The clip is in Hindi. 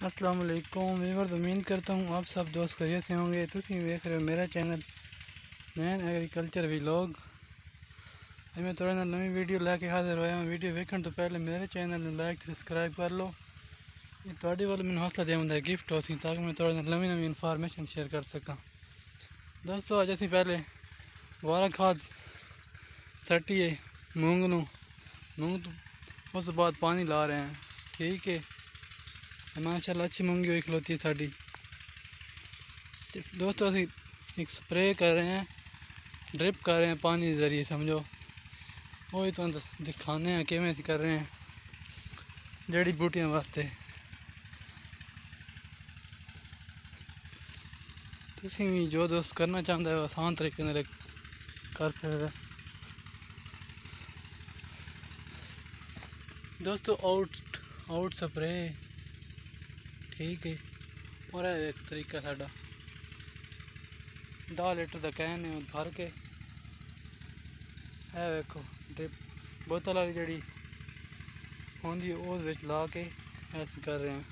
अस्सलाम वालेकुम व्यूअर्स, उम्मीद करता हूँ आप सब दोस्त खैरियत से होंगे। तुसी देख रहे हो मेरा चैनल स्नैन एग्रीकल्चर व्लॉग। अज मैं थोड़े नवी वीडियो लैके हाजिर होया। वीडियो वेखण तो पहले मेरे चैनल में लाइक सबसक्राइब कर लो। ये थोड़े वाल मैंने हौसला देंदा गिफ्ट होसी ताकि मैं थोड़ा नवी नवी इन्फॉर्मेशन शेयर कर सका। दोस्तों अज असी पहले गुआरा खाद सट्टी है मूंग तो उस बाद पानी ला रहे हैं। ठीक है, माशाल्लाह अच्छी मूंगी हुई खलोती है साड़ी। दोस्तों असी एक स्प्रे कर रहे हैं, ड्रिप कर रहे हैं पानी के जरिए, समझो वही तो दिखाने हैं किमें कर रहे हैं जड़ी बूटियों वास्ते। तुसी भी जो दोस्त करना चाहता है आसान तरीके नाल कर सकते। दोस्तों आउट स्प्रे ठीक है। और एक तरीका साडा 10 लीटर का कैन है भर के वेखो ड्रिप बोतल वाली जड़ी होंगी उस ला के ऐसे कर रहे हैं।